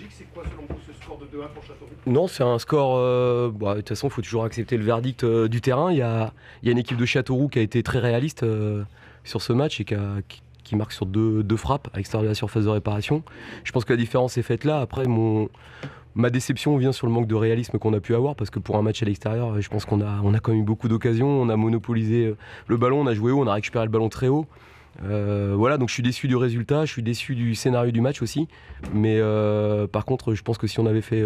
logique, c'est quoi selon vous ce score de 2-1 pour Châteauroux? Non, c'est un score. De toute façon, il faut toujours accepter le verdict du terrain. Il y a une équipe de Châteauroux qui a été très réaliste sur ce match et qui marque sur deux frappes à l'extérieur de la surface de réparation. Je pense que la différence est faite là. Après, ma déception vient sur le manque de réalisme qu'on a pu avoir parce que pour un match à l'extérieur, je pense qu'on a quand même eu beaucoup d'occasions. On a monopolisé le ballon, on a joué haut, on a récupéré le ballon très haut. Voilà, donc je suis déçu du résultat, je suis déçu du scénario du match aussi. Mais par contre, je pense que si on avait fait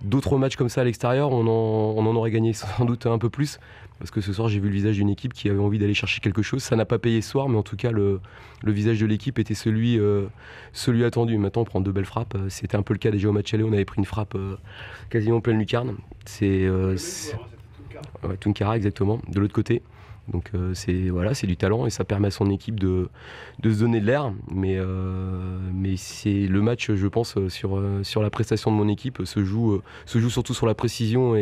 d'autres matchs comme ça à l'extérieur, on en aurait gagné sans doute un peu plus. Parce que ce soir, j'ai vu le visage d'une équipe qui avait envie d'aller chercher quelque chose. Ça n'a pas payé ce soir, mais en tout cas, le visage de l'équipe était celui attendu. Maintenant, on prend 2 belles frappes. C'était un peu le cas déjà au match aller. On avait pris une frappe quasiment en pleine lucarne. C'est Tunkara, exactement, de l'autre côté. Donc c'est du talent et ça permet à son équipe de se donner de l'air. Mais c'est le match, je pense, sur la prestation de mon équipe se joue surtout sur la précision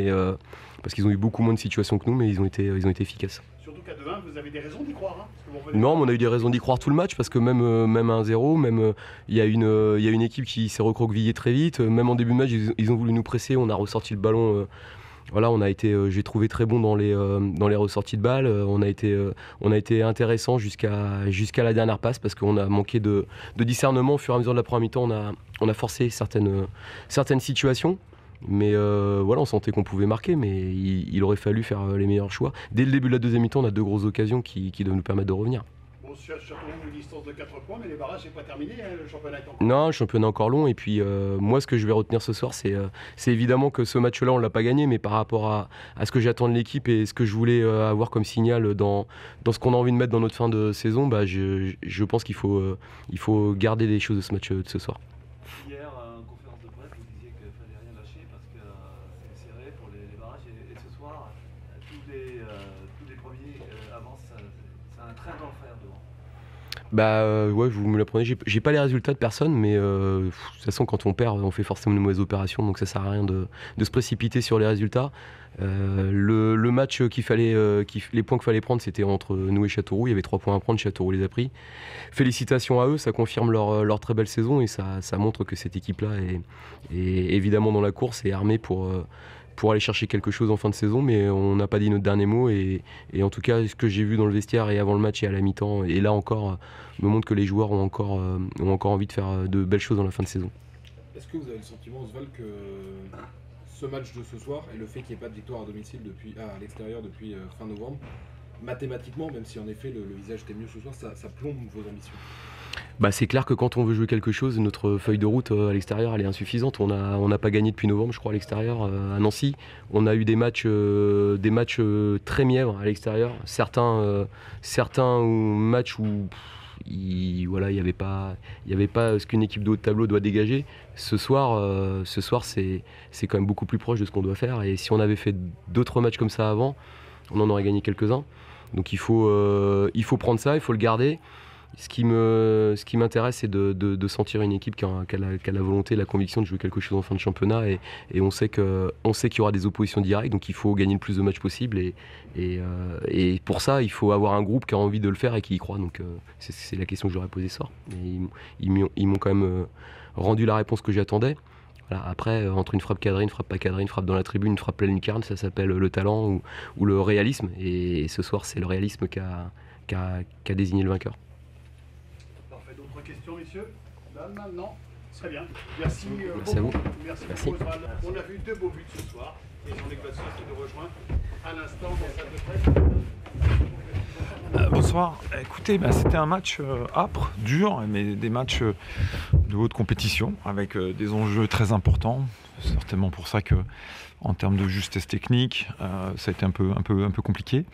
parce qu'ils ont eu beaucoup moins de situations que nous, mais ils ont été efficaces. Surtout qu'à 2-1, vous avez des raisons d'y croire. Non, mais on a eu des raisons d'y croire tout le match parce que même à 1-0, il y a une équipe qui s'est recroquevillée très vite. Même en début de match, ils ont voulu nous presser, on a ressorti le ballon. Voilà, j'ai trouvé très bon dans les ressorties de balles. On a été intéressant jusqu'à la dernière passe parce qu'on a manqué de discernement au fur et à mesure de la première mi-temps. On a forcé certaines situations. Mais voilà, on sentait qu'on pouvait marquer, mais il aurait fallu faire les meilleurs choix. Dès le début de la deuxième mi-temps, on a 2 grosses occasions qui doivent nous permettre de revenir. Bon, Châteauroux, une distance de 4 points, mais les barrages, c'est pas terminé, hein, le championnat est encore. Non, le championnat est encore long. Et puis, moi, ce que je vais retenir ce soir, c'est évidemment que ce match-là, on ne l'a pas gagné, mais par rapport à ce que j'attends de l'équipe et ce que je voulais avoir comme signal dans ce qu'on a envie de mettre dans notre fin de saison, je pense qu'il faut garder des choses de ce match de ce soir. Hier, en conférence de presse, vous disiez qu'il ne fallait rien lâcher parce que c'est serré pour les barrages. Et ce soir, tous les premiers avancent. C'est un train d'enfer devant. Ouais, vous me l'apprenez. J'ai pas les résultats de personne, mais de toute façon, quand on perd, on fait forcément une mauvaise opération, donc ça sert à rien de se précipiter sur les résultats. Le match les points qu'il fallait prendre, c'était entre nous et Châteauroux. Il y avait 3 points à prendre, Châteauroux les a pris. Félicitations à eux, ça confirme leur très belle saison et ça montre que cette équipe-là est évidemment dans la course et armée pour aller chercher quelque chose en fin de saison, mais on n'a pas dit notre dernier mot et en tout cas ce que j'ai vu dans le vestiaire et avant le match et à la mi-temps et là encore me montre que les joueurs ont encore envie de faire de belles choses dans la fin de saison. Est-ce que vous avez le sentiment, Oswald, que ce match de ce soir et le fait qu'il n'y ait pas de victoire à domicile à l'extérieur depuis fin novembre, mathématiquement, même si en effet le visage était mieux ce soir, ça plombe vos ambitions? C'est clair que quand on veut jouer quelque chose, notre feuille de route à l'extérieur elle est insuffisante. On n'a pas gagné depuis novembre, je crois, à l'extérieur à Nancy. On a eu des matchs très mièvres à l'extérieur. Certains matchs où il n'y avait pas ce qu'une équipe de haut de tableau doit dégager. Ce soir c'est quand même beaucoup plus proche de ce qu'on doit faire. Et si on avait fait d'autres matchs comme ça avant, on en aurait gagné quelques-uns. Donc il faut prendre ça, il faut le garder. Ce qui m'intéresse, c'est de sentir une équipe qui a la volonté, la conviction de jouer quelque chose en fin de championnat et on sait qu'il y aura des oppositions directes, donc il faut gagner le plus de matchs possible et pour ça, il faut avoir un groupe qui a envie de le faire et qui y croit. Donc c'est la question que j'aurais posée ce soir. Ils m'ont quand même rendu la réponse que j'attendais. Voilà, après, entre une frappe cadrée, une frappe pas cadrée, une frappe dans la tribune, une frappe pleine lucarne, ça s'appelle le talent ou le réalisme. Et ce soir, c'est le réalisme qui a désigné le vainqueur. D'autres questions, messieurs? Non. Très bien. Merci à vous. Merci beaucoup, Oswald. On a vu 2 beaux buts ce soir. Et Jean-Luc Vasseur qui nous rejoint à l'instant dans la salle de presse. Bonsoir. Écoutez, c'était un match âpre, dur, mais des matchs de haute compétition avec des enjeux très importants. C'est certainement pour ça que, en termes de justesse technique, ça a été un peu compliqué.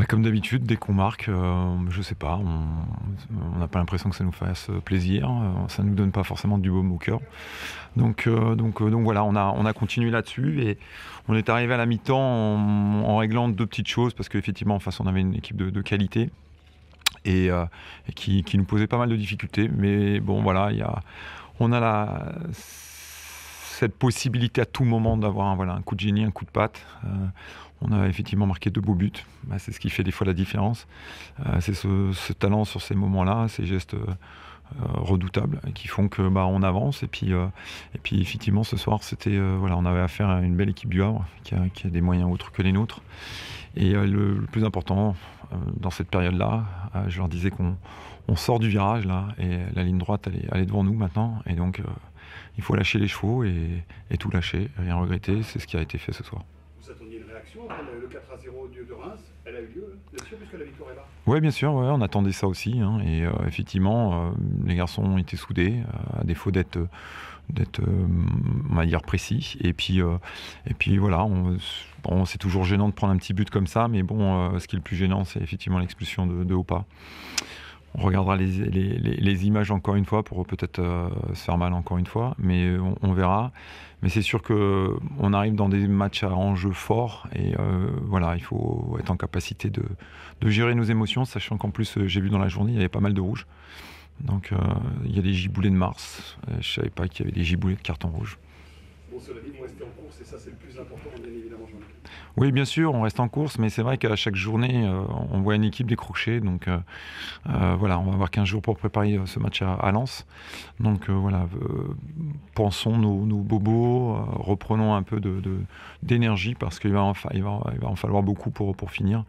Comme d'habitude, dès qu'on marque, je sais pas, on n'a pas l'impression que ça nous fasse plaisir, ça nous donne pas forcément du baume au cœur. Donc voilà, on a continué là-dessus et on est arrivé à la mi-temps en réglant 2 petites choses parce qu'effectivement en face on avait une équipe de qualité et qui nous posait pas mal de difficultés. Mais bon voilà, on a cette possibilité à tout moment d'avoir un coup de génie, un coup de patte. On a effectivement marqué 2 beaux buts. C'est ce qui fait des fois la différence. C'est ce talent sur ces moments-là, ces gestes redoutables qui font que on avance. Et puis effectivement, ce soir, c'était voilà, on avait affaire à une belle équipe du Havre qui a des moyens autres que les nôtres. Et le plus important dans cette période-là, je leur disais qu'on sort du virage là, et la ligne droite elle est devant nous maintenant. Et donc il faut lâcher les chevaux et tout lâcher, rien regretter. C'est ce qui a été fait ce soir. Vous attendiez une réaction après le 4-0 de Reims? Elle a eu lieu, bien sûr, puisque la victoire est là. Oui, bien sûr, ouais, on attendait ça aussi. Hein, et effectivement, les garçons ont été soudés, à défaut d'être on va dire, précis. Et puis voilà, c'est toujours gênant de prendre un petit but comme ça, mais bon, ce qui est le plus gênant, c'est effectivement l'expulsion de Opa. On regardera les images encore une fois pour peut-être se faire mal encore une fois, mais on verra. Mais c'est sûr qu'on arrive dans des matchs à enjeu fort et voilà, il faut être en capacité de gérer nos émotions, sachant qu'en plus, j'ai vu dans la journée, il y avait pas mal de rouge. Donc il y a des giboulées de Mars. Je ne savais pas qu'il y avait des giboulées de carton rouge. Bon, cela dit, vous restez en course et ça, c'est le plus important, bien évidemment, Jean-Luc. Oui, bien sûr, on reste en course, mais c'est vrai qu'à chaque journée, on voit une équipe décrocher. Donc voilà, on va avoir 15 jours pour préparer ce match à Lens. Donc voilà, pensons nos bobos, reprenons un peu d'énergie parce qu'il va en falloir beaucoup pour finir.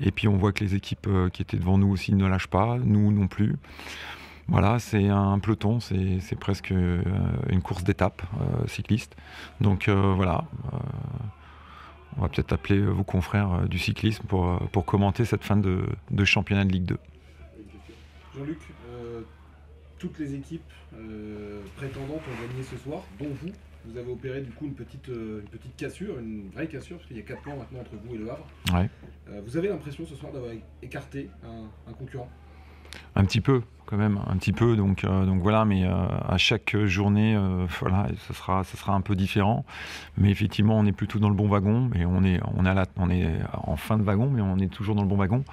Et puis on voit que les équipes qui étaient devant nous aussi ne lâchent pas, nous non plus. Voilà, c'est un peloton, c'est presque une course d'étape cycliste. Donc voilà, on va peut-être appeler vos confrères du cyclisme pour commenter cette fin de championnat de Ligue 2. Jean-Luc, toutes les équipes prétendantes ont gagné ce soir, dont vous. Vous avez opéré du coup une petite cassure, une vraie cassure, parce qu'il y a 4 points maintenant entre vous et le Havre. Ouais. Vous avez l'impression ce soir d'avoir écarté un concurrent? Un petit peu, quand même, un petit peu. Donc voilà, mais à chaque journée, voilà, ça sera un peu différent. Mais effectivement, on est plutôt dans le bon wagon. Et on est en fin de wagon, mais on est toujours dans le bon wagon.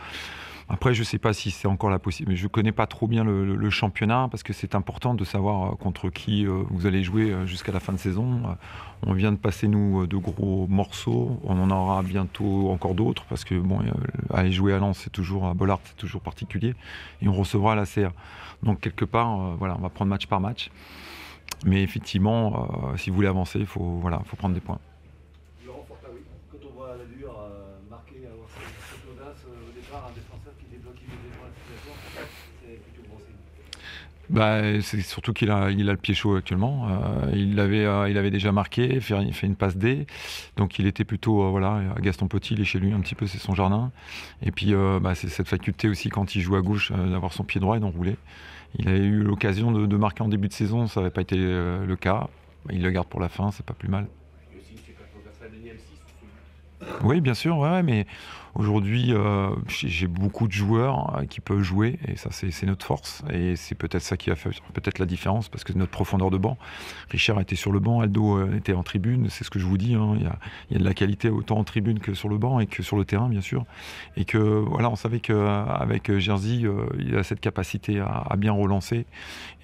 Après, je ne sais pas si c'est encore la possible. Je ne connais pas trop bien le championnat parce que c'est important de savoir contre qui vous allez jouer jusqu'à la fin de saison. On vient de passer, nous, de gros morceaux. On en aura bientôt encore d'autres parce que bon, aller jouer à Lens, à Bollaert, c'est toujours particulier. Et on recevra la CA. Donc, quelque part, voilà, on va prendre match par match. Mais effectivement, si vous voulez avancer, il faut prendre des points. Laurent Fortaoui, quand on voit l'allure marquer, avoir cette audace au départ, un défenseur qui débloque immédiatement la situation, c'est plutôt bon signe. C'est surtout qu'il a le pied chaud actuellement. Il avait déjà marqué, fait une passe D. Donc il était plutôt voilà, à Gaston Petit, il est chez lui un petit peu, c'est son jardin. Et puis c'est cette faculté aussi quand il joue à gauche d'avoir son pied droit et d'enrouler. Il a eu l'occasion de marquer en début de saison, ça n'avait pas été le cas. Il le garde pour la fin, c'est pas plus mal. Oui, bien sûr, ouais, mais aujourd'hui, j'ai beaucoup de joueurs qui peuvent jouer, et ça, c'est notre force. Et c'est peut-être ça qui a fait peut-être la différence, parce que notre profondeur de banc, Richard était sur le banc, Aldo était en tribune, c'est ce que je vous dis, hein, il y a de la qualité autant en tribune que sur le banc, et que sur le terrain, bien sûr. Et que, voilà, on savait qu'avec Jerzy, il a cette capacité à bien relancer,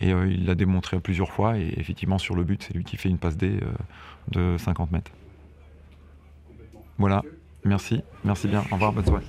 et il l'a démontré plusieurs fois, et effectivement, sur le but, c'est lui qui fait une passe D de 50 mètres. Voilà, merci bien, au revoir, bonne soirée.